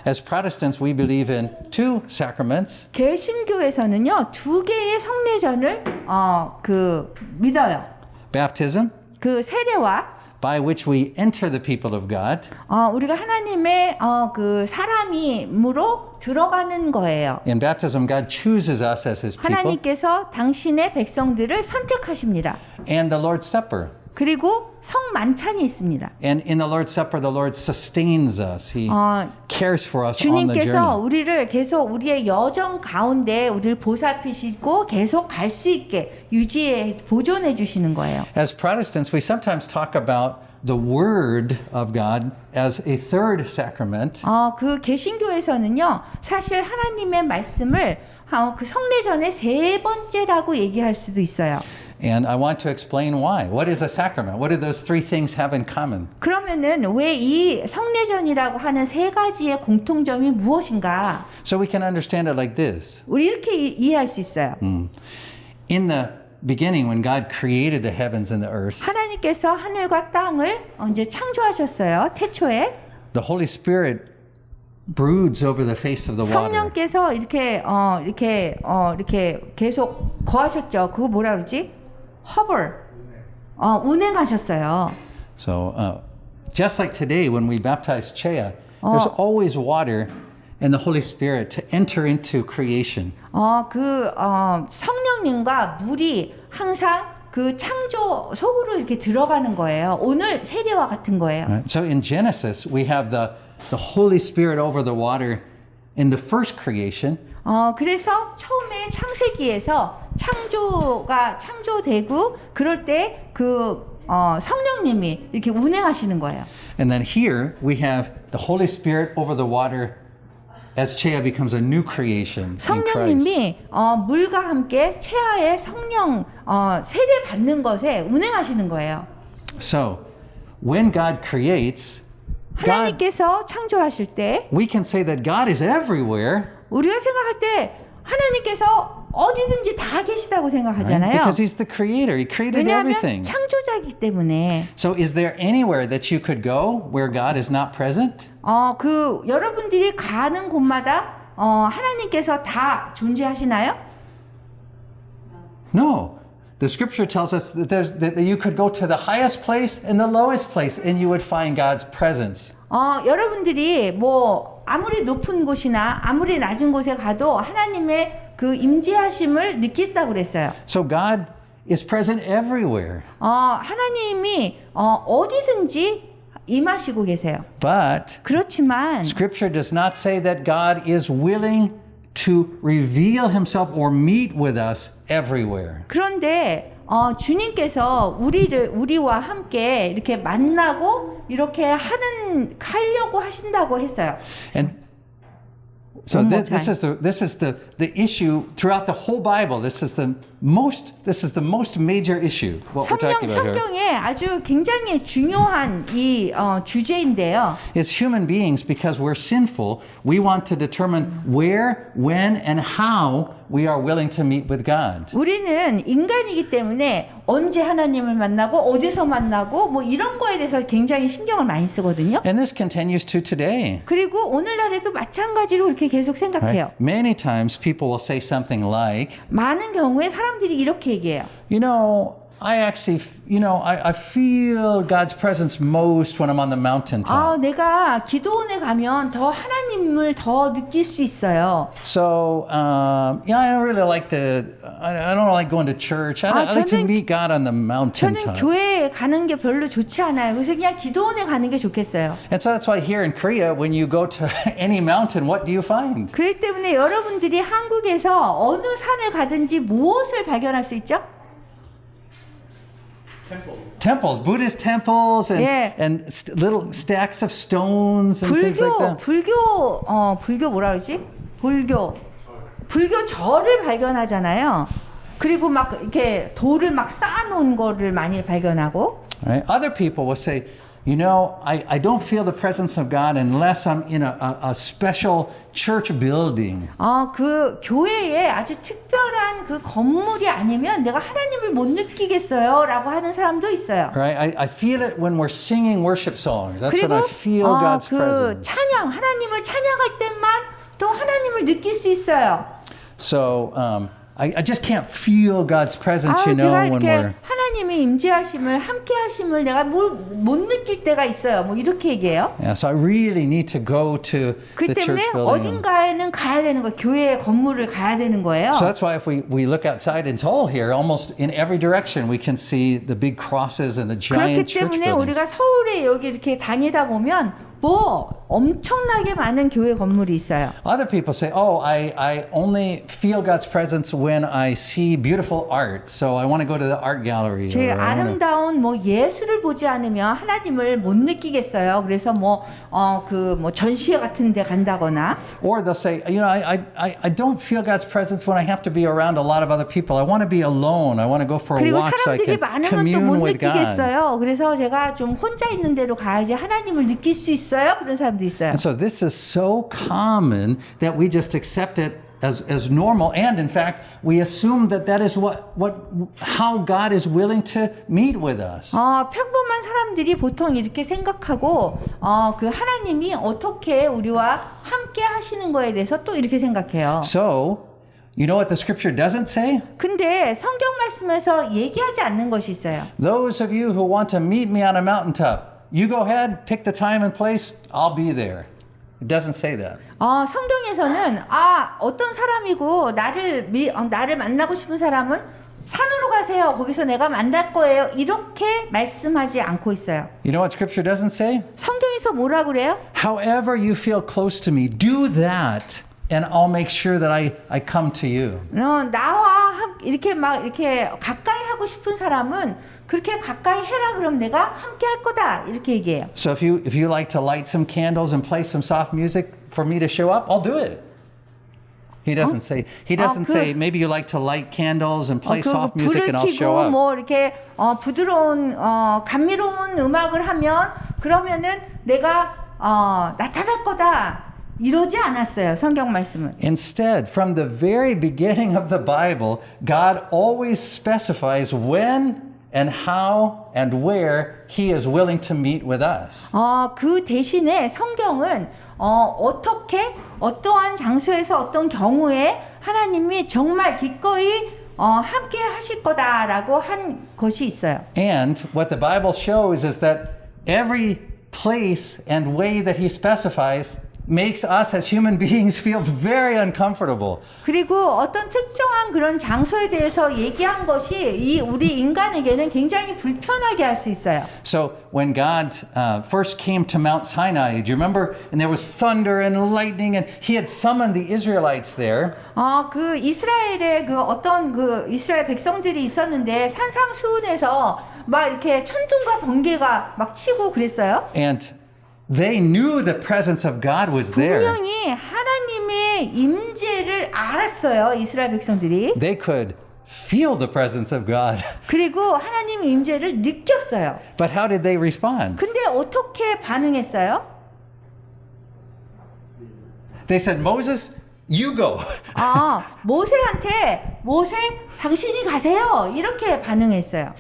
As Protestants, we believe in two sacraments. 개신교에서는요, 두 개의 성례전을 믿어요. Baptism, 그 세례와 by which we enter the people of God. 우리가 하나님의 그 사람임으로 들어가는 거예요. In baptism, God chooses us as His people. 하나님께서 당신의 백성들을 선택하십니다. And the Lord's Supper. 그리고 성만찬이 있습니다. And in the Lord's Supper, the Lord sustains us. He cares for us on the 주님께서 journey. 우리를 계속 우리의 여정 가운데 우리를 보살피시고 계속 갈 수 있게 유지해 보존해 주시는 거예요. As Protestants, we sometimes talk about the Word of God as a third sacrament. 그 개신교에서는요, 사실 하나님의 말씀을 그 성례전의 세 번째라고 얘기할 수도 있어요. And I want to explain why. What is a sacrament? What do those three things have in common? 그러면은 왜 이 성례전이라고 하는 세 가지의 공통점이 무엇인가? So we can understand it like this. 우리 이렇게 이해할 수 있어요. In the beginning, when God created the heavens and the earth, 하나님께서 하늘과 땅을 이제 창조하셨어요. 태초에 the Holy Spirit broods over the face of the water. 성령께서 이렇게 계속 거하셨죠. 그거 뭐라 그러지? hover, 운행하셨어요. So just like today, when we baptize Chea, there's always water and the Holy Spirit to enter into creation. 성령님과 물이 항상 그 창조 속으로 이렇게 들어가는 거예요. 오늘 세례와 같은 거예요. Right? So in Genesis, we have the Holy Spirit over the water in the first creation. 그래서 처음에 창세기에서 창조되고 그럴 때 성령님이 이렇게 운행하시는 거예요. And then here we have the Holy Spirit over the water as Chea becomes a new creation in Christ. 성령님이 물과 함께 체하의 성령 세례 받는 것에 운행하시는 거예요. So when God creates, 하나님께서 창조하실 때 we can say that God is everywhere. 우리가 생각할 때 하나님께서 어디든지 다 계시다고 Right? 생각하잖아요. Because He's the Creator. He created 왜냐하면 everything. 창조자이기 때문에. So is there anywhere that you could go where God is not present? 여러분들이 가는 곳마다 하나님께서 다 존재하시나요? No. The Scripture tells us that you could go to the highest place and the lowest place and you would find God's presence. 여러분들이 아무리 높은 곳이나 아무리 낮은 곳에 가도 하나님의 그 임재하심을 느낀다고 그랬어요. So God is present everywhere. 하나님이 어디든지 임하시고 계세요. But 그렇지만 Scripture does not say that God is willing to reveal Himself or meet with us everywhere. 그런데 주님께서 우리와 함께 이렇게 만나고 이렇게 하려고 하신다고 했어요. And so One more this is the issue throughout the whole Bible. This is the most major issue. What we're talking about here. 성경에 아주 굉장히 중요한 이 주제인데요. As human beings, because we're sinful, we want to determine where, when, and how we are willing to meet with God. 우리는 인간이기 때문에 언제 하나님을 만나고 어디서 만나고 이런 거에 대해서 굉장히 신경을 많이 쓰거든요. And this continues to today. 그리고 오늘날에도 마찬가지로 그렇게 계속 생각해요. Many times people will say something like, 많은 경우에 사람들이 이렇게 얘기해요. I feel God's presence most when I'm on the mountaintop. 내가 기도원에 가면 더 하나님을 더 느낄 수 있어요. So, I don't really I don't like going to church. I like to meet God on the 저는 mountaintop. 교회에 가는 게 별로 좋지 않아요. 그래서 그냥 기도원에 가는 게 좋겠어요. And so that's why here in Korea, when you go to any mountain, what do you find? 그렇기 때문에 여러분들이 한국에서 어느 산을 가든지 무엇을 발견할 수 있죠? Temples, Buddhist temples, and Yeah. and little stacks of stones and things like that. 불교 뭐라 그러지? 불교 절을 발견하잖아요. 그리고 막 이렇게 돌을 막 쌓아놓은 거를 많이 발견하고. Right? Other people will say, You know, I don't feel the presence of God unless I'm in a special church building. 그 교회에 아주 특별한 그 건물이 아니면 내가 하나님을 못 느끼겠어요 라고 하는 사람도 있어요. Right? I feel it when we're singing worship songs. That's when 그리고 I feel God's 그 presence. 찬양, 하나님을 찬양할 때만 또 하나님을 느낄 수 있어요. So I just can't feel God's presence, you know, 제가 when 이렇게 we're... 하나님의 임재하심을 함께하심을 내가 못 느낄 때가 있어요. 뭐 이렇게 얘기해요. Yeah, so I really need to go to 그 the 때문에 church building. 어딘가에는 가야 되는 거예요. 교회 건물을 가야 되는 거예요. So that's why if we look outside in Seoul here, almost in every direction, we can see the big crosses and the 그렇기 giant church 때문에 buildings. 우리가 서울에 여기 이렇게 다니다 보면 뭐 엄청나게 많은 교회 건물이 있어요. Other people say, oh, I only feel God's presence when I see beautiful art. So I want to go to the art gallery. 제 or I wanna... 아름다운 뭐 예술을 보지 않으면 하나님을 못 느끼겠어요. 그래서 뭐 전시회 같은 데 간다거나. Or they'll say, you know, I don't feel God's presence when I have to be around a lot of other people. I want to be alone. I want to go for a 그리고 walk so I 사람들이 can 많으면 또 commune 못 with God. 느끼겠어요. 그래서 제가 좀 혼자 있는 데로 가야지 하나님을 느낄 수 있어요. 그런 사람도 있어요. And so this is so common that we just accept it as normal, and in fact, we assume that is how God is willing to meet with us. 평범한 사람들이 보통 이렇게 생각하고 그 하나님이 어떻게 우리와 함께 하시는 거에 대해서 또 이렇게 생각해요. So, you know what the scripture doesn't say? 근데 성경 말씀에서 얘기하지 않는 것이 있어요. Those of you who want to meet me on a mountaintop, you go ahead, pick the time and place, I'll be there. It doesn't say that. 성경에서는 어떤 사람이고 나를 만나고 싶은 사람은 산으로 가세요. 거기서 내가 만날 거예요. 이렇게 말씀하지 않고 있어요. You know what scripture doesn't say? 성경에서 뭐라 그래요? However you feel close to me, do that and I'll make sure that I come to you. 나와 이렇게 가까이 하고 싶은 사람은 그렇게 가까이 해라 그럼 내가 함께 할 거다 이렇게 얘기해요. So if you like to light some candles and play some soft music for me to show up, I'll do it. He doesn't say maybe you like to light candles and play soft music and I'll show 불을 켜고 up. 뭐 이렇게 부드러운 감미로운 음악을 하면 그러면은 내가 나타날 거다. 이러지 않았어요. 성경 말씀은. Instead, from the very beginning of the Bible, God always specifies when and how and where He is willing to meet with us. 그 대신에 성경은 어떻게 어떠한 장소에서 어떤 경우에 하나님이 정말 기꺼이 함께 하실 거다라고 한 것이 있어요. And what the Bible shows is that every place and way that He specifies makes us as human beings feel very uncomfortable. 그리고 어떤 특정한 그런 장소에 대해서 얘기한 것이 우리 인간에게는 굉장히 불편하게 할 수 있어요. So when God first came to Mount Sinai, do you remember? And there was thunder and lightning, and He had summoned the Israelites there. 그 이스라엘의 이스라엘 백성들이 있었는데 산상수훈에서 막 이렇게 천둥과 번개가 막 치고 그랬어요. And they knew the presence of God was there. 분명히 하나님의 임재를 알았어요. 이스라엘 백성들이. They could feel the presence of God. 그리고 하나님의 임재를 느꼈어요. But how did they respond? 근데 어떻게 반응했어요? They said, Moses, you go. 모세 당신이 가세요. 이렇게 반응했어요.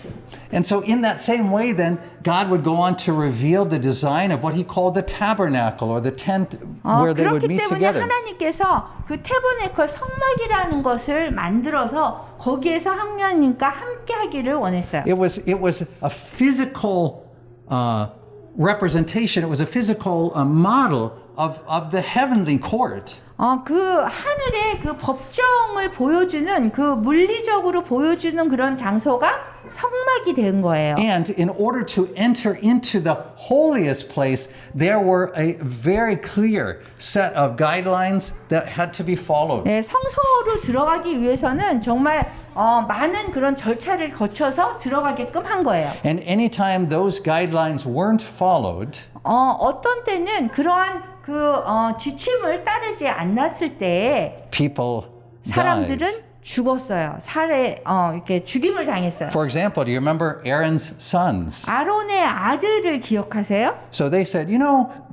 And so in that same way then, God would go on to reveal the design of what He called the tabernacle or the tent where they would 그렇기 meet 때문에 together. 하나님께서 그 태보네컬 성막이라는 것을 만들어서 거기에서 하나님과 함께 하기를 원했어요. It was a physical representation. It was a physical model of the heavenly court. 그 하늘의 그 법정을 보여주는 그 물리적으로 보여주는 그런 장소가 성막이 된 거예요. And in order to enter into the holiest place, there were a very clear set of guidelines that had to be followed. 네, 성소로 들어가기 위해서는 정말 많은 그런 절차를 거쳐서 들어가게끔 한 거예요. And anytime those guidelines weren't followed, 어떤 때는 그러한 지침을 따르지 않았을 때 people 사람들은 died. 죽었어요. 이렇게 죽임을 당했어요. For example, do you remember Aaron's sons? 아론의 아들을 기억하세요? So they said,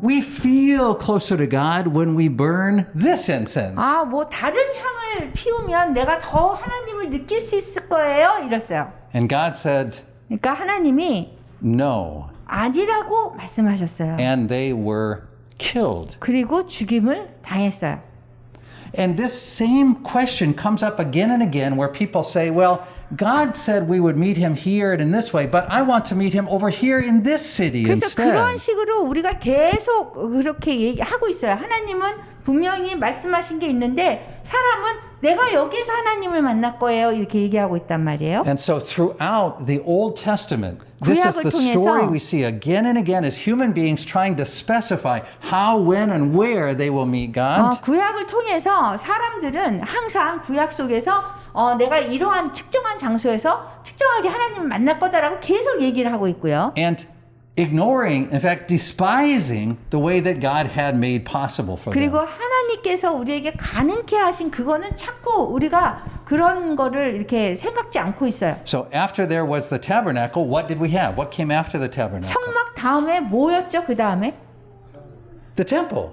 we feel closer to God when we burn this incense. 뭐 다른 향을 피우면 내가 더 하나님을 느낄 수 있을 거예요. 이랬어요. And God said, 그러니까 하나님이 no. 아니라고 말씀하셨어요. And they were killed. 그리고 죽임을 당했어요. And this same question comes up again and again where people say, well, God said we would meet him here and in this way, but I want to meet him over here in this city 그래서 그런 instead. 식으로 우리가 계속 그렇게 얘기하고 있어요. 하나님은 분명히 말씀하신 게 있는데 사람은 내가 여기서 하나님을 만날 거예요. 이렇게 얘기하고 있단 말이에요. And so throughout the Old Testament, this is the story we see again and again as human beings trying to specify how, when, and where they will meet God. 구약을 통해서 사람들은 항상 구약 속에서 내가 이러한 특정한 장소에서 특정하게 하나님을 만날 거다라고 계속 얘기를 하고 있고요. And ignoring, in fact, despising the way that God had made possible for 그리고 them. 하나님께서 우리에게 가능케 하신 그거는 자꾸 우리가 그런 거를 이렇게 생각지 않고 있어요. So after there was the tabernacle, what did we have? What came after the tabernacle? 성막 다음에 뭐였죠? 그 다음에? The temple.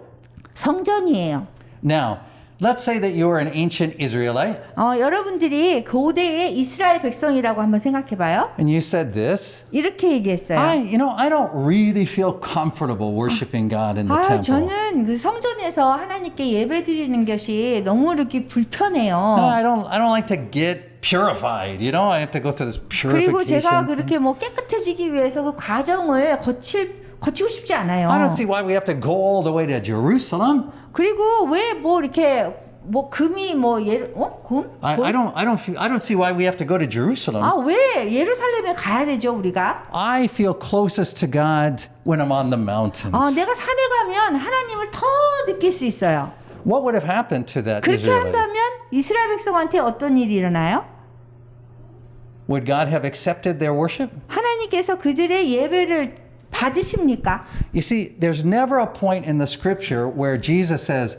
성전이에요. Now, let's say that you are an ancient Israelite 여러분들이 고대의 이스라엘 백성이라고 한번 생각해 봐요. and you said this. 이렇게 얘기했어요. I don't really feel comfortable worshiping God in the temple. 저는 그 성전에서 하나님께 예배드리는 것이 너무 이렇게 불편해요. I don't like to get purified. I have to go through this 그리고 제가 purification. 그렇게 뭐 깨끗해지기 위해서 그 과정을 거치고 싶지 않아요. I don't see why we have to go all the way to Jerusalem. 그리고 왜 뭐 이렇게 뭐 금이 금? I don't see why we have to go to Jerusalem. 왜 예루살렘에 가야 되죠, 우리가? I feel closest to God when I'm on the mountains. 내가 산에 가면 하나님을 더 느낄 수 있어요. What would have happened to that 그렇게 Israelite? 한다면 이스라엘 백성한테 어떤 일이 일어나요? Would God have accepted their worship? 하나님께서 그들의 예배를 받으십니까? You see, there's never a point in the scripture where Jesus says,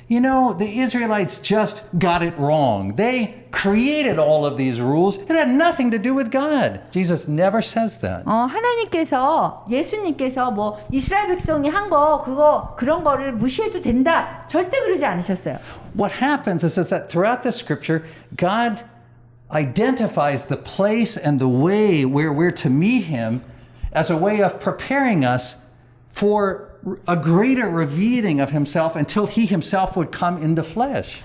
the Israelites just got it wrong. They created all of these rules. It had nothing to do with God. Jesus never says that. 예수님께서 뭐 이스라엘 백성이 한 그런 거를 무시해도 된다. 절대 그러지 않으셨어요. What happens is that throughout the scripture, God identifies the place and the way where we're to meet him as a way of preparing us for a greater revealing of himself until he himself would come in the flesh.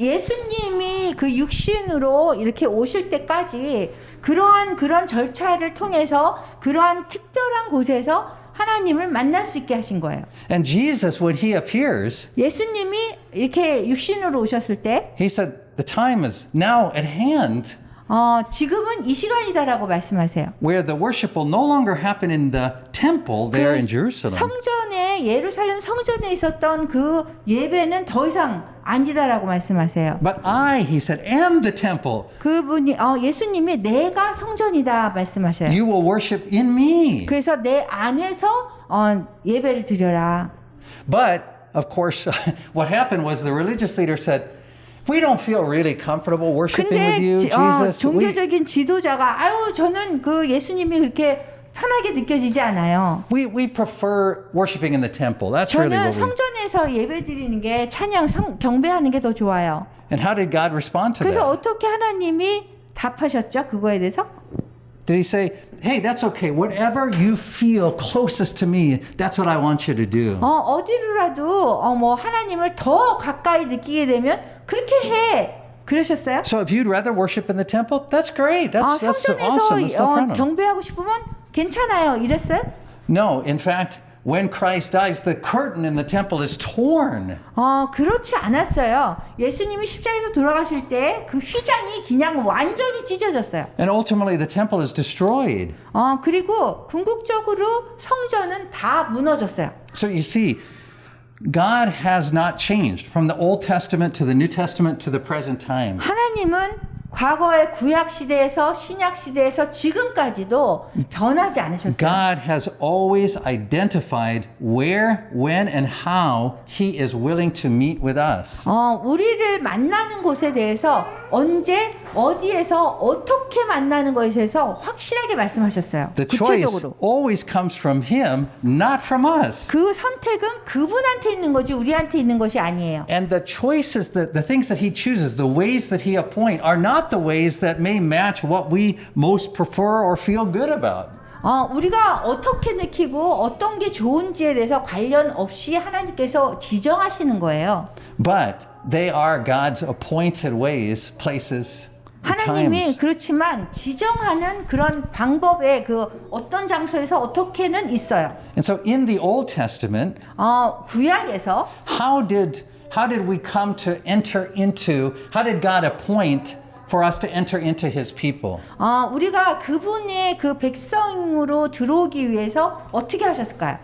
예수님이 그 육신으로 이렇게 오실 때까지 그런 절차를 통해서 그러한 특별한 곳에서 하나님을 만날 수 있게 하신 거예요. And Jesus, when he appears, 예수님이 이렇게 육신으로 오셨을 때, he said, the time is now at hand. 지금은 이 시간이다라고 말씀하세요. Where the worship will no longer happen in the temple there in Jerusalem. 성전에 예루살렘 성전에 있었던 그 예배는 더 이상 아니다라고 말씀하세요. But I, he said, am the temple. 그분이 예수님이 내가 성전이다 말씀하셔요. You will worship in me. 그래서 내 안에서 예배를 드려라. But of course, what happened was the religious leader said, we don't feel really comfortable worshiping with you, Jesus. 종교적인 지도자가 저는 그 예수님이 그렇게 편하게 느껴지지 않아요. We prefer worshiping in the temple. That's really 저는 what we. 성전에서 예배드리는 게 경배하는 게 더 좋아요. And how did God respond to 그래서 that? 어떻게 하나님이 답하셨죠? 그거에 대해서? Did he say, hey, that's okay. Whatever you feel closest to me, that's what I want you to do. 어디로라도 뭐 하나님을 더 가까이 느끼게 되면 그렇게 해. 그러셨어요? So if you'd rather worship in the temple, that's great. That's awesome. 성전에서 That's no problem. 경배하고 싶으면 괜찮아요. 이랬어요? No, in fact, when Christ dies, the curtain in the temple is torn. 그렇지 않았어요. 예수님이 십자가에서 돌아가실 때 그 휘장이 그냥 완전히 찢어졌어요. And ultimately, the temple is destroyed. 그리고 궁극적으로 성전은 다 무너졌어요. So you see, God has not changed from the Old Testament to the New Testament to the present time. 하나님은 과거의 구약 시대에서 신약 시대에서 지금까지도 변하지 않으셨어요. God has always identified where, when, and how He is willing to meet with us. 우리를 만나는 곳에 대해서 언제, 어디에서, 어떻게 만나는 것에 대해서 확실하게 말씀하셨어요. The choice 구체적으로. always comes from Him, not from us. 그 선택은 그분한테 있는 거지 우리한테 있는 것이 아니에요. And the choices, the things that He chooses, the ways that He appoints, are not the ways that may match what we most prefer or feel good about. 우리가 어떻게 느끼고 어떤 게 좋은지에 대해서 관련 없이 하나님께서 지정하시는 거예요. But they are God's appointed ways, places, and 하나님이 times. 그렇지만 지정하는 그런 방법에 그 어떤 장소에서 어떻게는 있어요. And so in the Old Testament, 구약에서 how did we come to enter into, how did God appoint for us to enter into His people? 우리가 그분의 그 백성으로 들어오기 위해서 어떻게 하셨을까요?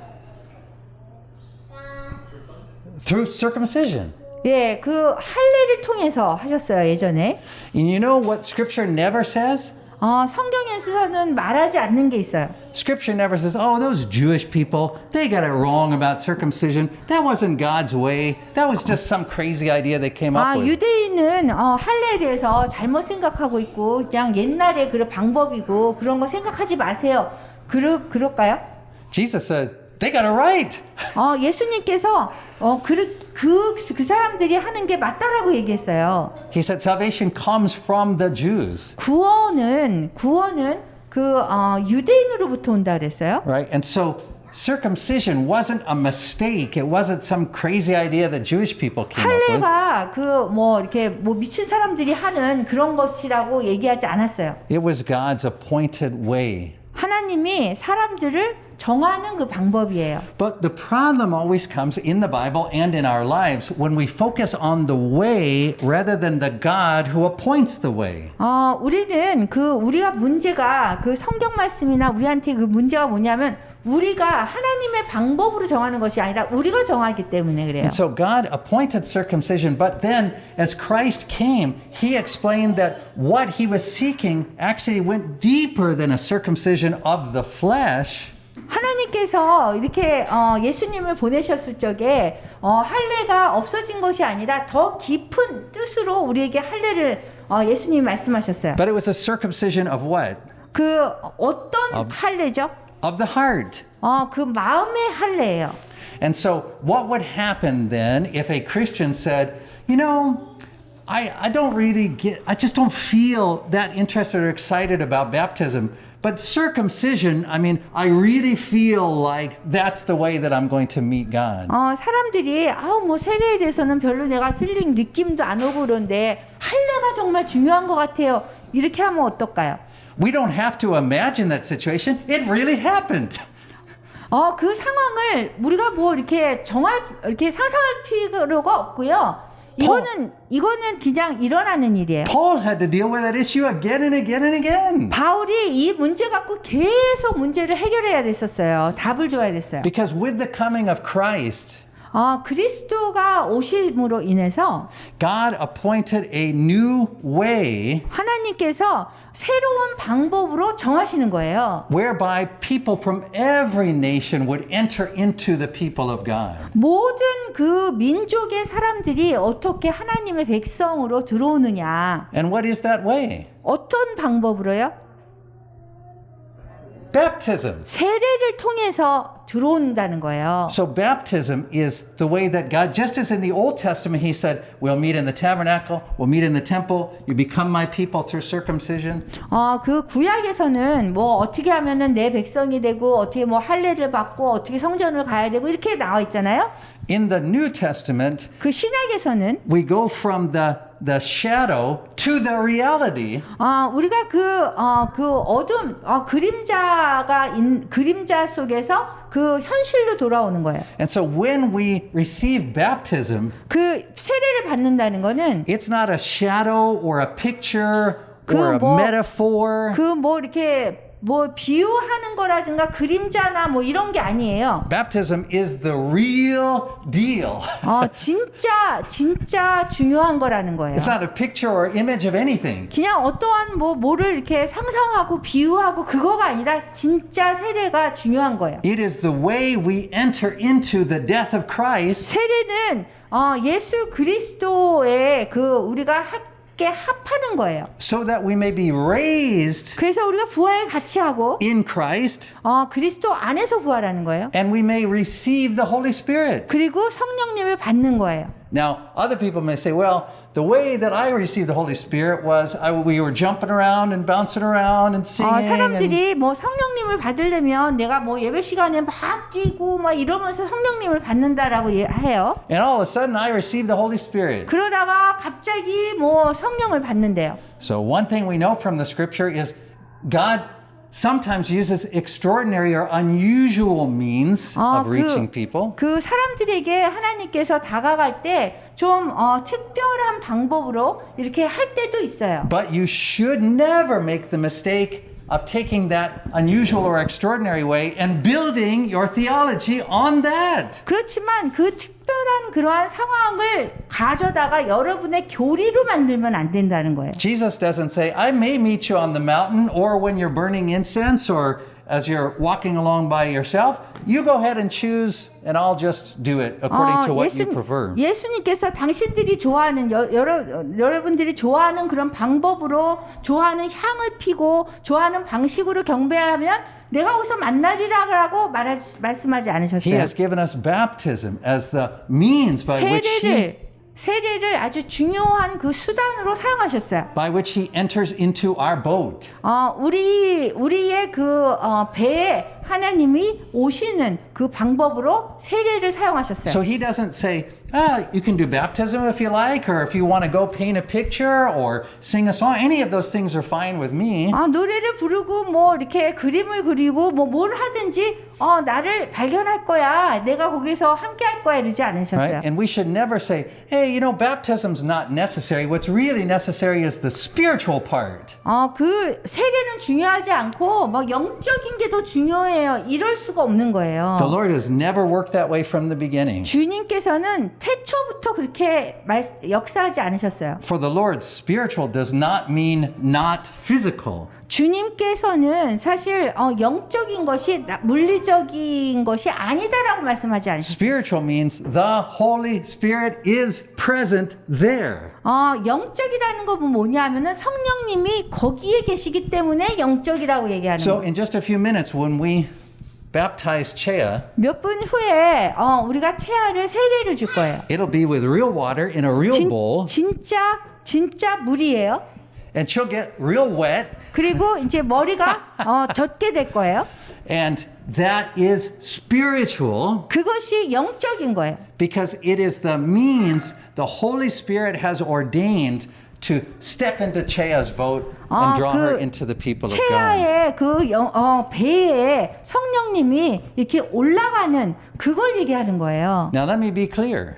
Through circumcision. 예, 그 할례를 통해서 하셨어요, 예전에. And you know what Scripture never says? 성경에서는 말하지 않는 게 있어요. Scripture never says, oh, those Jewish people, they got it wrong about circumcision. That wasn't God's way. That was just some crazy idea they came up with. 유대인은 할례에 대해서 잘못 생각하고 있고 그냥 옛날에 그런 방법이고 그런 거 생각하지 마세요. 그럴까요? Jesus said, they got it right. 예수님께서 그 사람들이 하는 게 맞다라고 얘기했어요. He said salvation comes from the Jews. 구원은 그 유대인으로부터 온다 그랬어요. Right? And so circumcision wasn't a mistake. It wasn't some crazy idea that Jewish people came up with. 할례가 이렇게 미친 사람들이 하는 그런 것이라고 얘기하지 않았어요. It was God's appointed way. 하나님이 사람들을 정하는 그 방법이에요. But the problem always comes in the Bible and in our lives when we focus on the way rather than the God who appoints the way. 우리는 우리가 문제가 그 성경 말씀이나 우리한테 그 문제가 뭐냐면 우리가 하나님의 방법으로 정하는 것이 아니라 우리가 정하기 때문에 그래요. And so God appointed circumcision, but then as Christ came, He explained that what He was seeking actually went deeper than a circumcision of the flesh. 하나님께서 이렇게 예수님을 보내셨을 적에 할례가 없어진 것이 아니라 더 깊은 뜻으로 우리에게 할례를 예수님이 말씀하셨어요. But it was a circumcision of what? 그 어떤 할례죠? Of the heart. 그 마음의 할례예요. And so what would happen then if a Christian said, you know, I don't really I just don't feel that interested or excited about baptism. But circumcision, I mean, I really feel like that's the way that I'm going to meet God. 사람들이 세례에 대해서는 별로 내가 필링 느낌도 안 오고 그런데 할례가 정말 중요한 것 같아요. 이렇게 하면 어떨까요? We don't have to imagine that situation. It really happened. 그 상황을 우리가 이렇게 이렇게 상상할 필요가 없고요. 이거는 그냥 일어나는 일이에요. Paul had to deal with that issue again and again and again. 바울이 이 문제 갖고 계속 문제를 해결해야 됐었어요. 답을 줘야 됐어요. Because with the coming of Christ, 그리스도가 오심으로 인해서 God appointed a new way 하나님께서 새로운 방법으로 정하시는 거예요. whereby people from every nation would enter into the people of God. 모든 그 민족의 사람들이 어떻게 하나님의 백성으로 들어오느냐. And what is that way? 어떤 방법으로요? Baptism. 세례를 통해서 들어온다는 거예요. So baptism is the way that God, just as in the Old Testament, He said, we'll meet in the tabernacle, we'll meet in the temple, you become my people through circumcision. 그 구약에서는 어떻게 하면은 내 백성이 되고 어떻게 할례를 받고 어떻게 성전을 가야 되고 이렇게 나와 있잖아요. In the New Testament, 그 신약에서는 we go from the shadow to the reality. 우리가 그 어둠 그림자 속에서 그 현실로 돌아오는 거예요. And so when we receive baptism, 그 세례를 받는다는 거는 it's not a shadow or a picture or a metaphor. 이렇게 뭐 비유하는 거라든가 그림자나 뭐 이런 게 아니에요. Baptism is the real deal. 진짜 중요한 거라는 거예요. It's not a picture or image of anything. 그냥 어떠한 뭐를 이렇게 상상하고 비유하고 그거가 아니라 진짜 세례가 중요한 거예요. It is the way we enter into the death of Christ 세례는 예수 그리스도의 우리가 함께 합하는 거예요. so that we may be raised 그래서 우리가 부활 같이 하고 in Christ 그리스도 안에서 부활하는 거예요. and we may receive the Holy Spirit. 그리고 성령님을 받는 거예요. Now, other people may say, well, the way that I received the Holy Spirit was we were jumping around and bouncing around and singing. And 사람들이 뭐 성령님을 받으려면 내가 뭐 예배 시간에 막 뛰고 막 이러면서 성령님을 받는다라고 해요. and all of a sudden I received the Holy Spirit. 그러다가 갑자기 뭐 성령을 받는데요. So one thing we know from the scripture is God sometimes uses extraordinary or unusual means of reaching people. 그 사람들에게 하나님께서 다가갈 때 좀 특별한 방법으로 이렇게 할 때도 있어요. But you should never make the mistake of taking that unusual or extraordinary way and building your theology on that. 그렇지만 그 특별한 그러한 상황을 가져다가 여러분의 교리로 만들면 안 된다는 거예요. Jesus doesn't say, I may meet you on the mountain or when you're burning incense or as you're walking along by yourself. You go ahead and choose and I'll just do it according to what you prefer. 예수님께서 당신들이 좋아하는 여러분들이 좋아하는 그런 방법으로 좋아하는 향을 피고 좋아하는 방식으로 경배하면 내가 거기서 만나리라고 말씀하지 He 않으셨어요. has given us baptism as the means by which 세례를 아주 중요한 그 수단으로 사용하셨어요. he enters into our boat. 우리의 배에 하나님이 오시는 그 방법으로 세례를 사용하셨어요. So he doesn't say, you can do baptism if you like, or if you want to go paint a picture or sing a song. Any of those things are fine with me. 노래를 부르고 뭐 이렇게 그림을 그리고 뭘 하든지 나를 발견할 거야. 내가 거기서 함께 할 거야 이러지 않으셨어요. Right? And we should never say, hey, baptism's not necessary. What's really necessary is the spiritual part. 그 세례는 중요하지 않고 뭐 영적인 게 더 중요해요. 이럴 수가 없는 거예요. The Lord has never worked that way from the beginning. 주님께서는 태초부터 그렇게 역사하지 않으셨어요. For the Lord, spiritual does not mean not physical. 주님께서는 사실 영적인 것이 물리적인 것이 아니다라고 말씀하지 않으셨어요. Spiritual means the Holy Spirit is present there. 영적이라는 건 뭐냐면은 성령님이 거기에 계시기 때문에 영적이라고 얘기하는 So 거예요. in just a few minutes when we baptize Chea, 몇 분 후에 우리가 채아를 세례를 줄 거예요. it'll be with real water in a real bowl. 진짜 물이에요. And she'll get real wet. 그리고 이제 머리가 젖게 될 거예요. And that is spiritual. 그것이 영적인 거예요. Because it is the means the Holy Spirit has ordained to step into Chea's boat and draw her into the people of God. 채아의 배에 성령님이 이렇게 올라가는 그걸 얘기하는 거예요. Now let me be clear.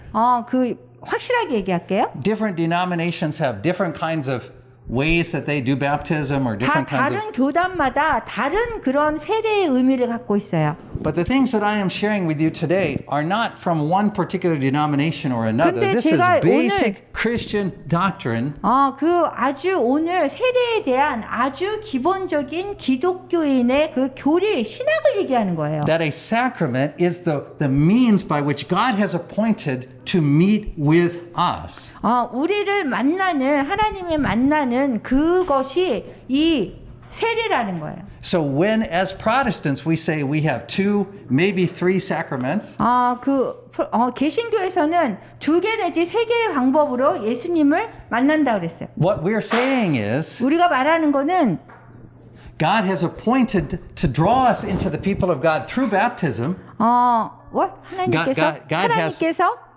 확실하게 얘기할게요. Different denominations have different kinds of ways that they do baptism or different kinds 다른 교단마다 다른 그런 세례의 의미를 갖고 있어요. But the things that I am sharing with you today are not from one particular denomination or another. 근데 This is 제가 basic Christian doctrine. 아주 오늘 세례에 대한 아주 기본적인 기독교인의 그 교리, 신학을 얘기하는 거예요. That a sacrament is the means by which God has appointed to meet with us. 우리를 하나님의 만나는 그것이 이 세례라는 거예요. So when as Protestants we say we have 2, maybe 3 sacraments. 개신교에서는 2개 내지 3개의 방법으로 예수님을 만난다고 그랬어요. What we're saying is 우리가 말하는 거는 God has appointed to draw us into the people of God through baptism. 하나님께서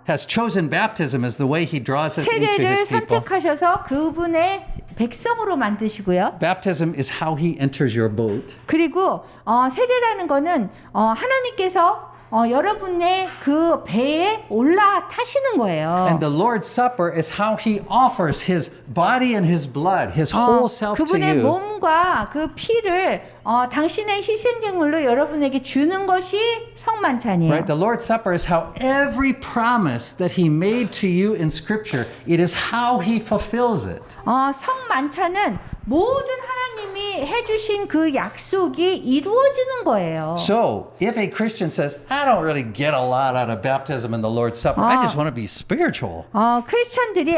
has chosen baptism as the way he draws us into 세례를 his people. 선택하셔서 그분의 백성으로 만드시고요. Baptism is how he enters your boat. 그리고 세례라는 거는 하나님께서 여러분의 그 배에 올라타시는 거예요. And the Lord's Supper is how he offers his body and his blood, his whole self to 그분의 you. 몸과 그 피를 당신의 희생제물로 여러분에게 주는 것이 성만찬이에요. Right? The Lord's Supper is how every promise that he made to you in Scripture, it is how he fulfills it. 성만찬은 모든 하나님이 해주신 그 약속이 이루어지는 거예요. So, if a Christian says, I don't really get a lot out of baptism and the Lord's Supper, I just want to be spiritual. 크리스찬들이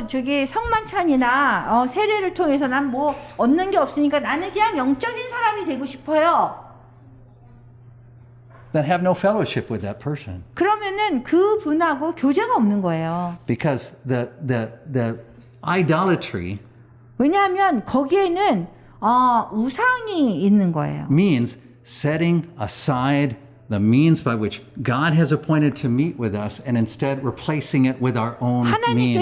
저기 성만찬이나 세례를 통해서 난 뭐 얻는 게 없으니까 나는 그냥 영적인 사람이 되고 싶어요. Then have no fellowship with that person. 그러면은 그 분하고 교제가 없는 거예요. Because the idolatry 왜냐하면 거기에는 우상이 있는 거예요. means setting aside the means by which God has appointed to meet with us and instead replacing it with our own means.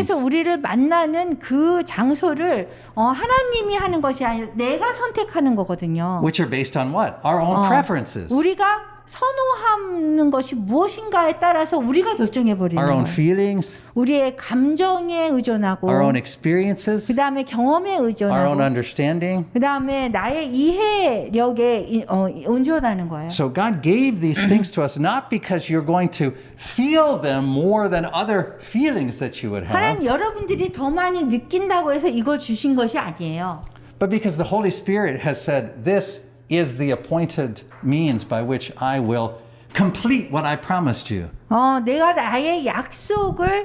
하나님께서 우리를 만나는 그 장소를 하나님이 하는 것이 아니라 내가 선택하는 거거든요. Which are based on what? Our own preferences. 우리가 선호하는 것이 무엇인가에 따라서 우리가 결정해 버리는 Our own 거예요. feelings, 우리의 감정에 의존하고 our own experiences, 그 다음에 경험에 our own 의존하고 understanding. 그 다음에 나의 이해력에 온전하는 거예요. So God gave these things to us not because you're going to feel them more than other feelings that you would have, 하나님 여러분들이 더 많이 느낀다고 해서 이걸 주신 것이 아니에요. but because the Holy Spirit has said, this is the appointed means by which I will complete what I promised you. 내가 나의 약속을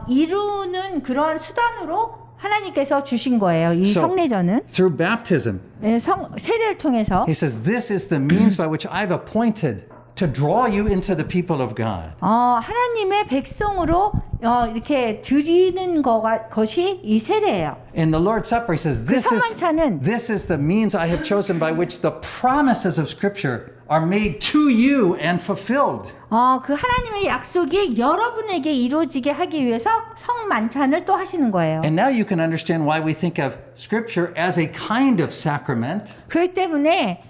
이루는 그런 수단으로 하나님께서 주신 거예요. 이 So, 성례전은 through baptism, 세례를 통해서 he says, this is the means by which I've appointed to draw you into the people of God. 하나님의 백성으로 이렇게 드리는 것이 이 세례예요. In the Lord's Supper, he says, 성만찬은 this is the means I have chosen by which the promises of Scripture are made to you and fulfilled. 그 하나님의 약속이 여러분에게 이루어지게 하기 위해서 성만찬을 또 하시는 거예요. And now you can understand why we think of Scripture as a kind of sacrament, 그렇기 때문에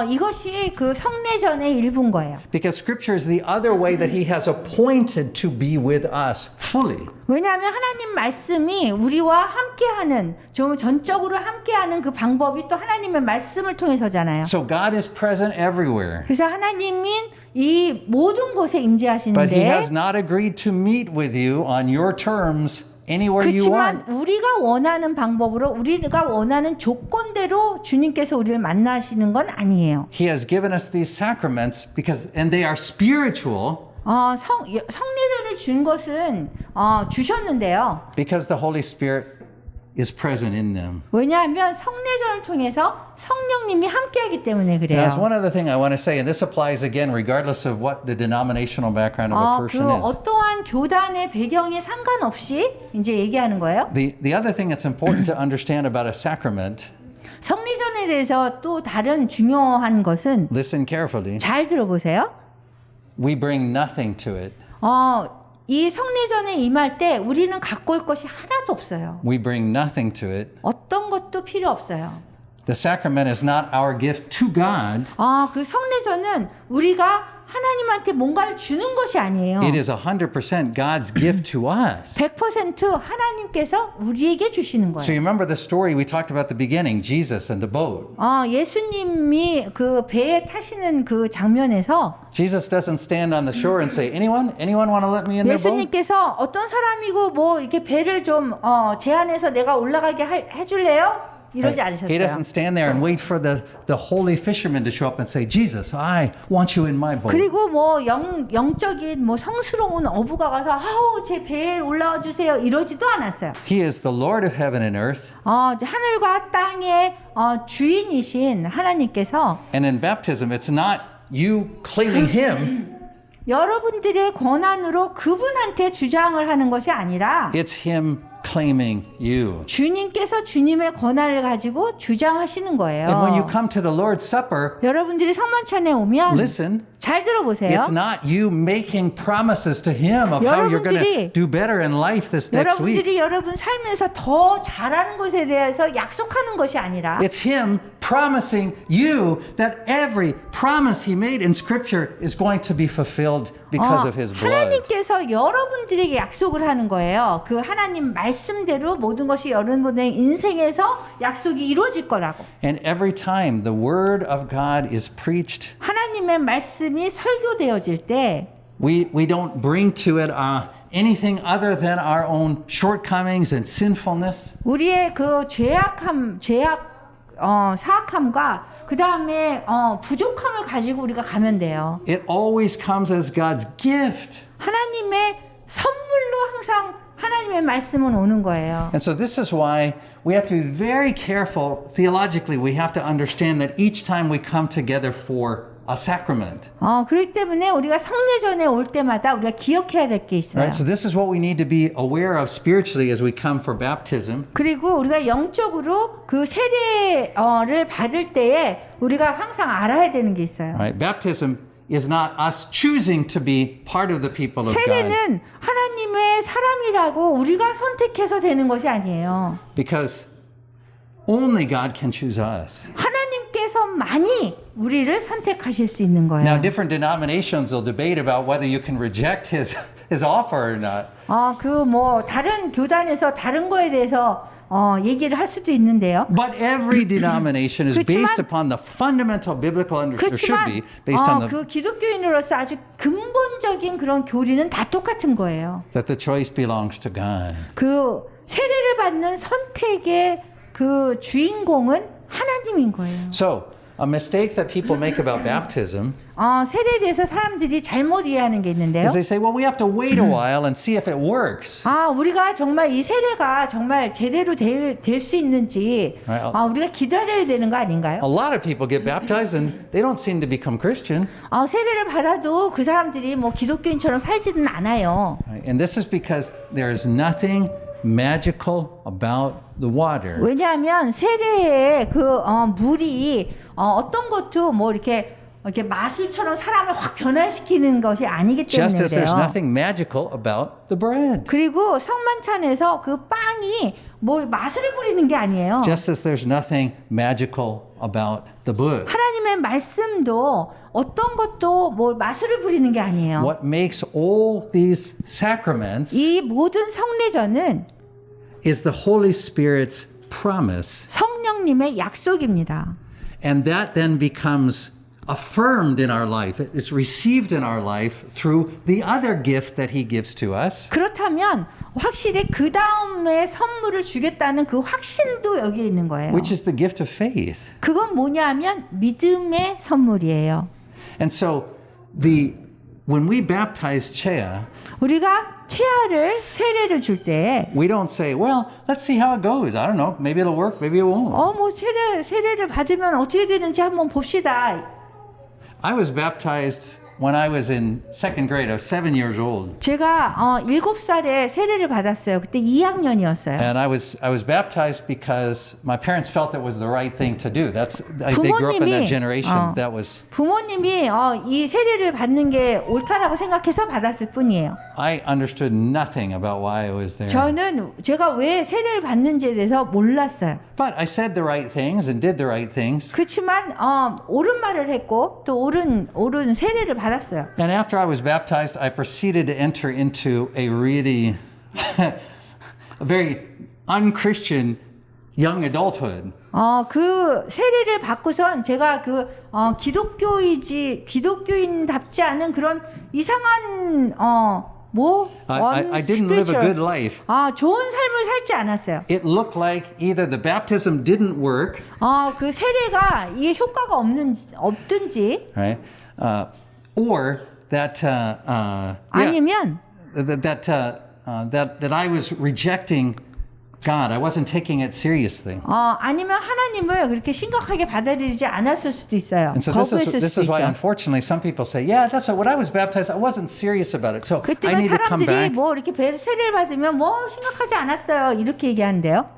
이것이 그 성례전의 일부인 거예요. because Scripture is the other way that he has appointed to be with us fully. 왜냐하면 하나님 말씀이 우리와 함께하는 좀 전적으로 함께하는 그 방법이 또 하나님의 말씀을 통해서잖아요. So God is present everywhere. 그래서 하나님은 이 모든 곳에 But he 임재하시는데 has not agreed to meet with you on your terms anywhere you 그렇지만 want. 우리가 원하는 방법으로 우리가 원하는 조건대로 주님께서 우리를 만나시는 건 아니에요. He has given us these sacraments and they are spiritual 성례전을 준 것은 주셨는데요. because the Holy Spirit is present in them. 왜냐하면 성례전을 통해서 성령님이 함께하기 때문에 Now, 그래요. there's one other thing I want to say, and this applies again regardless of what the denominational background of a 그 person is. 어떠한 교단의 배경에 상관없이 이제 얘기하는 거예요. The other thing that's important to understand about a sacrament, 성례전에 대해서 또 다른 중요한 것은 listen carefully, 잘 들어보세요. we bring nothing to it. 이 성례전에 임할 때 우리는 갖고 올 것이 하나도 없어요. We bring nothing to it. 어떤 것도 필요 없어요. The sacrament is not our gift to God. 그 성례전은 우리가 하나님한테 뭔가를 주는 것이 아니에요. It is 100% God's gift to us. 100% 하나님께서 우리에게 주시는 So 거예요. you remember the story we talked about at the beginning, Jesus and the boat. 예수님이 그 배에 타시는 그 장면에서 Jesus doesn't stand on the shore and say, anyone want to let me in their boat? 예수님께서 어떤 사람이고 뭐 이렇게 배를 좀 제안해서 내가 올라가게 해줄래요? 이러지 He 않으셨어요. doesn't stand there and wait for the holy fisherman to show up and say, Jesus, I want you in my boat. 그리고 뭐 영적인 뭐 성스러운 어부가 가서 아우 제 배에 올라와 주세요 이러지도 않았어요. He is the Lord of heaven and earth. 하늘과 땅의 주인이신 하나님께서 And in baptism, it's not you claiming him. 여러분들의 권한으로 그분한테 주장을 하는 것이 아니라 It's him claiming you. 주님께서 주님의 권한을 가지고 주장하시는 거예요. And when you come to the Lord's Supper, 여러분들이 성만찬에 오면 listen, 잘 들어보세요. It's not you making promises to him of how you're going to 여러분들이- do better in life this next week. 여러분들이 여러분 삶에서 더 잘하는 것에 대해서 약속하는 것이 아니라 It's him promising you that every promise he made in scripture is going to be fulfilled because of his blood. 하나님께서 여러분들에게 약속을 하는 거예요. 그 하나님 말씀대로 모든 것이 여러분의 인생에서 약속이 이루어질 거라고. And every time the word of God is preached, 하나님의 말씀이 설교되어질 때 we don't bring to it anything other than our own shortcomings and sinfulness. 우리의 그 사악함과 그 다음에 부족함을 가지고 우리가 가면 돼요. It always comes as God's gift. 하나님의 선물로 항상 하나님의 말씀은 오는 거예요. And so this is why we have to be very careful theologically. We have to understand that each time we come together for a sacrament. 그렇기 때문에 우리가 성례전에 올 때마다 우리가 기억해야 될 게 있어요. Right? So this is what we need to be aware of spiritually as we come for baptism. 그리고 우리가 영적으로 그 세례를 받을 때에 우리가 항상 알아야 되는 게 있어요. Right? Baptism is not us choosing to be part of the people of God. 세례는 하나님의 사람이라고 우리가 선택해서 되는 것이 아니에요. Because only God can choose us. 하나님께서만이 우리를 선택하실 수 있는 거예요. Now, different denominations will debate about whether you can reject his offer or not. 다른 교단에서 다른 거에 대해서 얘기를 할 수도 있는데요. But every denomination is based upon the fundamental biblical understanding, or should be based on 그 기독교인으로서 아주 근본적인 그런 교리는 다 똑같은 거예요. that the choice belongs to God. 그 세례를 받는 선택의 그 주인공은 하나님인 거예요. So, a mistake that people make about baptism 세례에 대해서 사람들이 잘못 이해하는 게 있는데요. is they say, well, we have to wait a while and see if it works. 우리가 정말 이 세례가 정말 제대로 될 수 있는지 우리가 기다려야 되는 거 아닌가요? A lot of people get baptized and they don't seem to become Christian. 세례를 받아도 그 사람들이 뭐 기독교인처럼 살지는 않아요. And this is because there is nothing magical about the water. 왜냐하면 세례의 그 물이 어떤 것도 뭐 이렇게 마술처럼 사람을 확 변화시키는 것이 아니기 Just as there's 때문에요. nothing magical about the bread. 그리고 성만찬에서 그 빵이 뭘 마술을 부리는 게 아니에요. Just as there's nothing magical about the book. 하나님의 말씀도 어떤 것도 뭘 마술을 부리는 게 아니에요. What makes all these sacraments 이 모든 성례전은 is the Holy Spirit's promise. 성령님의 약속입니다. And that then becomes affirmed in our life. It is received in our life through the other gift that He gives to us. 그렇다면 확실히 그 다음에 선물을 주겠다는 그 확신도 여기에 있는 거예요. Which is the gift of faith. 그건 뭐냐면 믿음의 선물이에요. And so when we baptize Chea, 우리가 세례를 줄 때, we don't say, well, let's see how it goes. I don't know. Maybe it'll work. Maybe it won't. 뭐 세례를 받으면 어떻게 되는지 한번 봅시다. I was baptized when I was in second grade. I was 7 years old. 제가 7살에 세례를 받았어요. 그때 2학년이었어요. And I was baptized because my parents felt it was the right thing to do. They grew up in that generation. That was. 부모님이 이 세례를 받는 게 옳다라고 생각해서 받았을 뿐이에요. I understood nothing about why I was there. 제가 왜 세례를 받는지에 대해서 몰랐어요. But I said the right things and did the right things. 그렇지만 옳은 말을 했고 또 옳은 세례를 받았어요. And after I was baptized, I proceeded to enter into a really a very unchristian young adulthood. 그 세례를 받고선 제가 기독교인답지 않은 그런 이상한 I didn't live a good life. 좋은 삶을 살지 않았어요. It looked like either the baptism didn't work, 그 세례가 이게 효과가 없든지, right? Or that 아니면 that I was rejecting God. I wasn't taking it seriously. 아니면 하나님을 그렇게 심각하게 받아들이지 않았을 수도 있어요. And so 거부했을 this 수도 is why, 있어요. unfortunately, some people say, "Yeah, that's what. When I was baptized, I wasn't serious about it. So I 그때는 need to come 사람들이 back." 뭐 이렇게 세례를 받으면 뭐 심각하지 않았어요. 이렇게 얘기하는데요.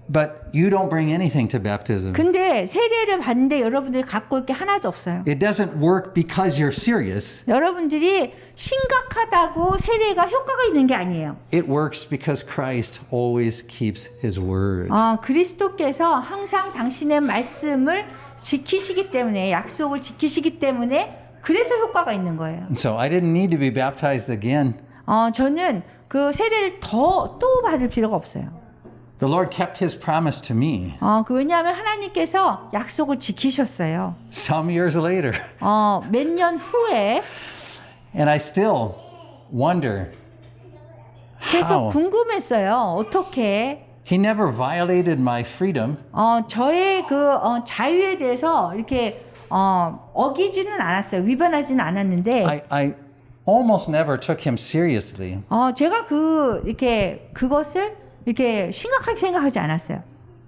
But you don't bring anything to baptism. 근데 세례를 받는데 여러분들이 갖고 올 게 하나도 없어요. It doesn't work because you're serious. 여러분들이 심각하다고 세례가 효과가 있는 게 아니에요. It works because Christ always keeps his word. 그리스도께서 항상 당신의 말씀을 지키시기 때문에, 약속을 지키시기 때문에 그래서 효과가 있는 거예요. And so I didn't need to be baptized again. 저는 그 세례를 또 받을 필요가 없어요. The Lord kept his promise to me. 왜냐하면 하나님께서 약속을 지키셨어요. Some years later. 몇 년 후에. And I still wonder 그래서 how. 궁금했어요. 어떻게 He never violated my freedom. 저의 그 자유에 대해서 이렇게 어기지는 않았어요. 위반하지는 않았는데 I almost never took him seriously. 제가 그것을 이렇게 심각하게 생각하지 않았어요.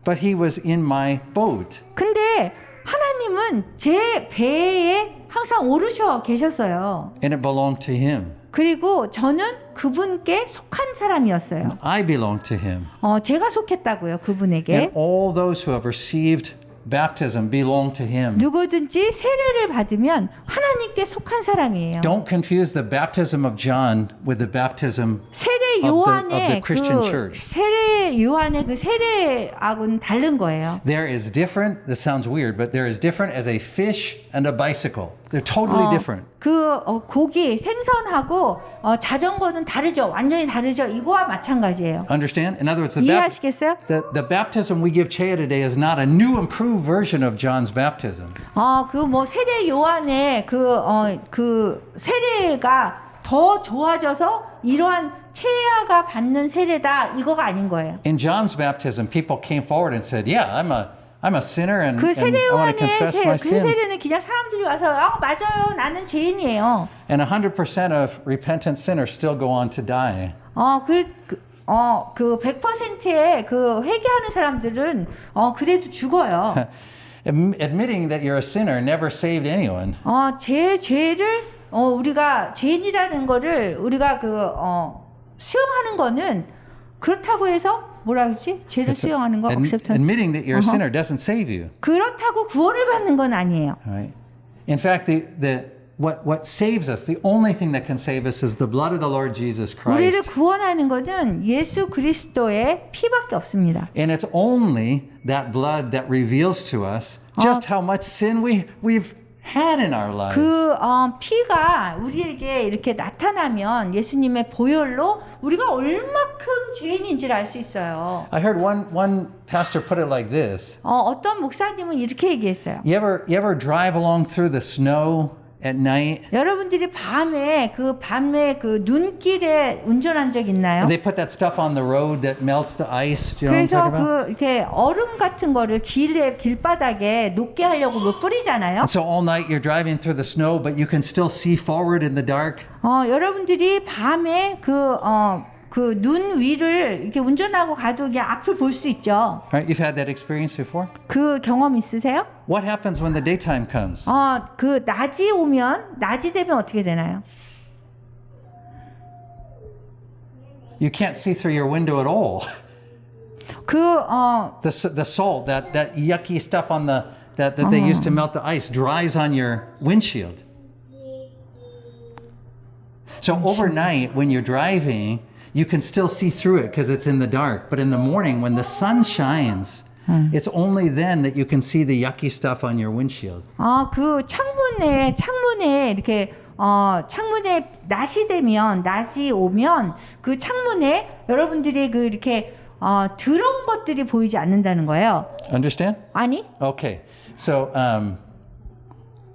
But he was in my boat. 근데 하나님은 제 배에 항상 오르셔 계셨어요. And it belonged to him. 그리고 저는 그분께 속한 사람이었어요. I belonged to him. 제가 속했다고요, 그분에게. And all those who have received baptism belong to him. 누구든지 세례를 받으면 하나님께 속한 사람이에요. Don't confuse the baptism of John with the baptism 세례 of the 요한의 Christian 그 church. 세례 요한의 그 세례하고는 다른 거예요. There is different, this sounds weird, but there is different as a fish and a bicycle. They're totally different. 고기, 생선하고 자전거는 다르죠. 완전히 다르죠. 이거와 마찬가지예요. Understand? In other words, 이해하시겠어요? the baptism we give Chea today is not a new improved version of John's baptism. 세례 요한의 그 세례가 더 좋아져서 이러한 체야가 받는 세례다 이거가 아닌 거예요. In John's baptism, people came forward and said, "Yeah, I'm a sinner and, 그 and 세례 I want to 요한의 confess my 그 sin." 세례는 그냥 사람들이 와서 맞아요, 나는 죄인이에요. And 100% of repentant sinners still go on to die. 그 100%의 그 회개하는 사람들은 그래도 죽어요. Admitting that you're a sinner never saved anyone. 제 죄를 우리가 죄인이라는 거를 우리가 수용하는 거는 그렇다고 해서 뭐라 그러지? 죄를 수용하는 거 acceptance. Admitting that you're a sinner doesn't save you. 그렇다고 구원을 받는 건 아니에요. Right? In fact, what saves us, the only thing that can save us is the blood of the Lord Jesus 우리를 Christ. 구원하는 것은 예수 그리스도의 피밖에 없습니다. And it's only that blood that reveals to us just how much sin we've had in our lives. 그 피가 우리에게 이렇게 나타나면 예수님의 보혈로 우리가 얼마큼 죄인인지를 알 수 있어요. I heard one pastor put it like this. 어떤 목사님은 이렇게 얘기했어요. You ever drive along through the snow at night? 여러분들이 밤에 그 눈길에 운전한 적 있나요? And they put that stuff on the road that melts the ice. Do you know what I'm 그래서 talking about? 이렇게 얼음 같은 거를 길바닥에 녹게 하려고 뿌리잖아요. And so all night you're driving through the snow, but you can still see forward in the dark. 여러분들이 밤에 그 눈 위를 이렇게 운전하고 가도 그냥 앞을 볼 수 있죠. Right? You've had that experience before? 그 경험 있으세요? What happens when the daytime comes? 그 낮이 되면 어떻게 되나요? You can't see through your window at all. The salt, that yucky stuff on that they use to melt the ice dries on your windshield. So overnight when you're driving, you can still see through it because it's in the dark. But in the morning when the sun shines, it's only then that you can see the yucky stuff on your windshield. 그 창문에 이렇게 창문에 낮이 오면 그 창문에 여러분들이 이렇게 더러운 것들이 보이지 않는다는 거예요. Understand? 아니? Okay. So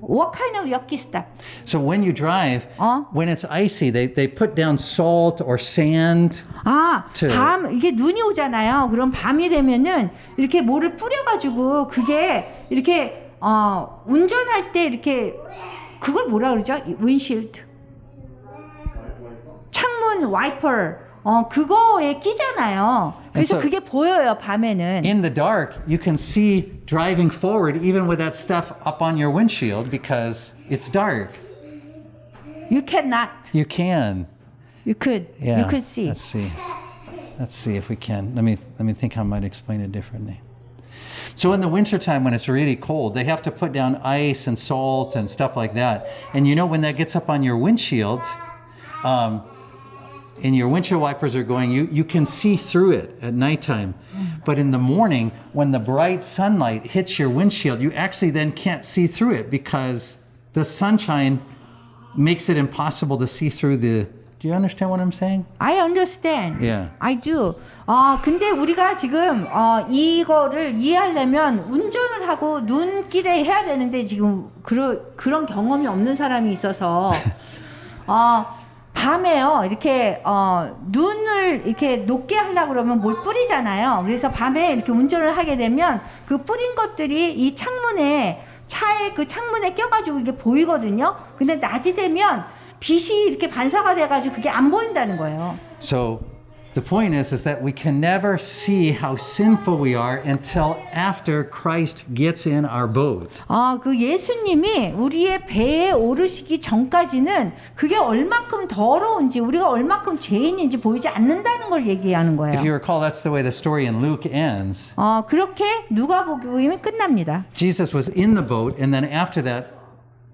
What kind of yucky stuff? so when you drive, when it's icy, they put down salt or sand. 이게 눈이 오잖아요. 그럼 밤이 되면은 이렇게 뭐를 뿌려가지고 그게 이렇게 운전할 때 이렇게 그걸 뭐라 그러죠? 윈실드. 창문 와이퍼. 그거에 끼잖아요. 그래서 so 그게 보여요, 밤에는. In the dark, you can see driving forward even with that stuff up on your windshield because it's dark. You cannot. You can. You could. Yeah. You could see. Let's see. let's see if we can. Let me think how I might explain it differently. So in the wintertime when it's really cold, they have to put down ice and salt and stuff like that. And you know when that gets up on your windshield, and your windshield wipers are going, you can see through it at nighttime. But in the morning, when the bright sunlight hits your windshield, you actually then can't see through it because the sunshine makes it impossible to see through the... Do you understand what I'm saying? I understand. Yeah. I do. 근데 우리가 지금 이거를 이해하려면 운전을 하고 눈길에 해야 되는데 지금 그런 경험이 없는 사람이 있어서 밤에요 이렇게 눈을 이렇게 녹게 하려고 그러면 뭘 뿌리잖아요. 그래서 밤에 이렇게 운전을 하게 되면 그 뿌린 것들이 이 창문에 차의 그 창문에 껴가지고 이게 보이거든요. 근데 낮이 되면 빛이 이렇게 반사가 돼가지고 그게 안 보인다는 거예요. So the point is that we can never see how sinful we are until after Christ gets in our boat. 그 예수님이 우리의 배에 오르시기 전까지는 그게 얼마큼 더러운지 우리가 얼마큼 죄인인지 보이지 않는다는 걸 얘기하는 거예요. If you recall, that's the way the story in Luke ends. 그렇게 누가복음이 끝납니다. Jesus was in the boat, and then after that,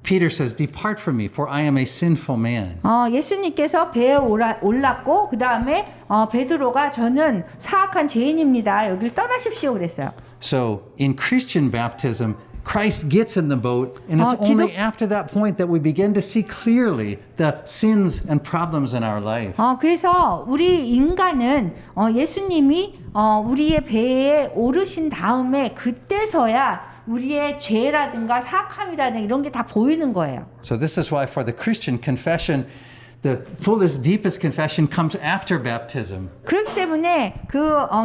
Peter says, "Depart from me, for I am a sinful man." 예수님께서 배에 올랐고 그 다음에 베드로가 저는 사악한 죄인입니다. 여길 떠나십시오 그랬어요. So in Christian baptism, Christ gets in the boat, and it's only after that point that we begin to see clearly the sins and problems in our life. 그래서 우리 인간은 예수님이 우리의 배에 오르신 다음에 그때서야 우리의 죄라든가 사악함이라든가 이런 게 다 보이는 거예요. So this is why for the Christian confession, the fullest, deepest confession comes after baptism. 그렇기 때문에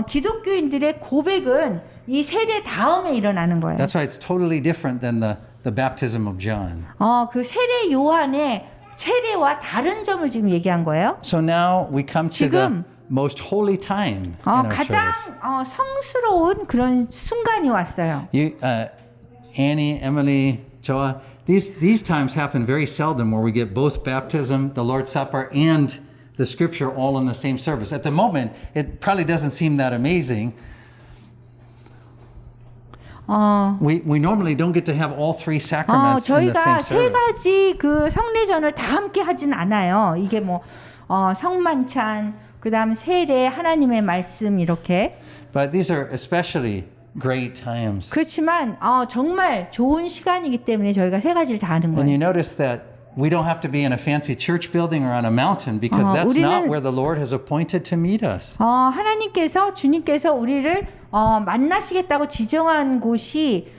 기독교인들의 고백은 이 세례 다음에 일어나는 거예요. That's why it's totally different than the baptism of John. 그 세례 요한의 세례와 다른 점을 지금 얘기한 거예요. So now we come to the most holy time in our 가장 service. 성스러운 그런 순간이 왔어요. You, Annie, Emily, Joa, these times happen very seldom where we get both baptism, the Lord's Supper, and the Scripture all in the same service. At the moment, it probably doesn't seem that amazing. We normally don't get to have all three sacraments in the 저희가 same 세 service. 가지 그 성례전을 다 함께 하진 않아요. 이게 뭐 성만찬 그다음 세례, 하나님의 말씀 이렇게. But these are especially great times. 그렇지만 정말 좋은 시간이기 때문에 저희가 세 가지를 다 하는 And you 거예요. notice that we don't have to be in a fancy church building or on a mountain because that's not where the Lord has appointed to meet us. 하나님께서 주님께서 우리를 만나시겠다고 지정한 곳이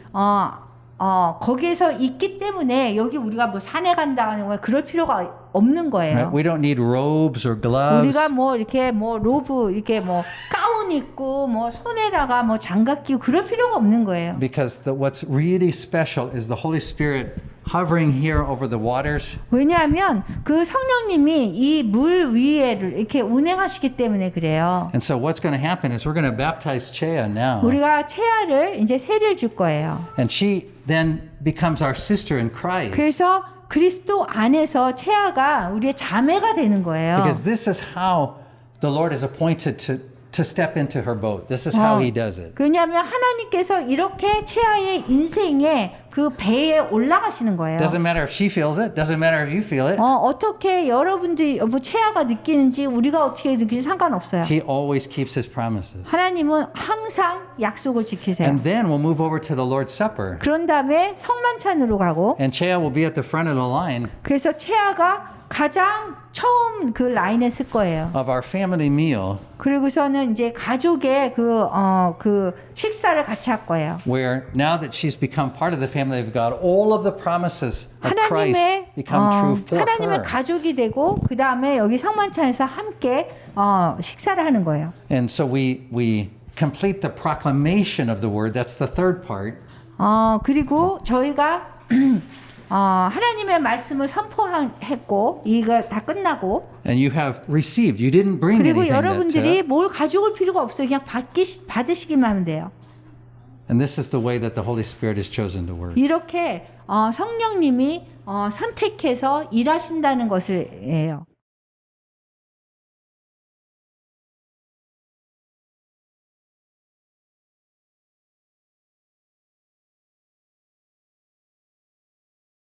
거기에서 있기 때문에 여기 우리가 뭐 산에 간다는 거야 그럴 필요가 없는 거예요. Right? We don't need robes or gloves. 우리가 뭐 이렇게 뭐 로브 이렇게 뭐 가운 입고 뭐 손에다가 뭐 장갑 끼고 그럴 필요가 없는 거예요. Because what's really special is the Holy Spirit hovering here over the waters. 왜냐하면 그 성령님이 이 물 위에를 이렇게 운행하시기 때문에 그래요. And so what's going to happen is we're going to baptize Chea now. 우리가 채아를 이제 세례를 줄 거예요. And she then becomes our sister in Christ. 그래서 그리스도 안에서 채아가 우리의 자매가 되는 거예요. Because this is how the Lord is appointed to step into her boat. This is how he does it. 왜냐하면 하나님께서 이렇게 채아의 인생에 그 배에 올라가시는 거예요. Doesn't matter if she feels it. Doesn't matter if you feel it. 어떻게 여러분들이 뭐 채아가 느끼는지 우리가 어떻게 느끼는지 상관없어요. He always keeps his promises. 하나님은 항상 약속을 지키세요. And then we'll move over to the Lord's Supper. 그런 다음에 성만찬으로 가고 And Chea will be at the front of the line 그래서 채아가 가장 처음 그 라인에 쓸 거예요. of our family meal. 그리고서는 이제 가족의 그 식사를 같이 할 거예요. Where now that she's become part of the family of God, all of the promises of Christ 하나님의 become true for 하나님의 her. 가족이 되고 그 다음에 여기 성만찬에서 함께 식사를 하는 거예요. And so we complete the proclamation of the word. That's the third part. 그리고 저희가 하나님의 말씀을 선포했고 이거 다 끝나고 And you have received. You didn't bring 그리고 anything 여러분들이 뭘 가져올 필요가 없어요. 그냥 받으시기만 하면 돼요. And this is the way that the Holy Spirit is chosen to work. 이렇게 성령님이 선택해서 일하신다는 것을 해요.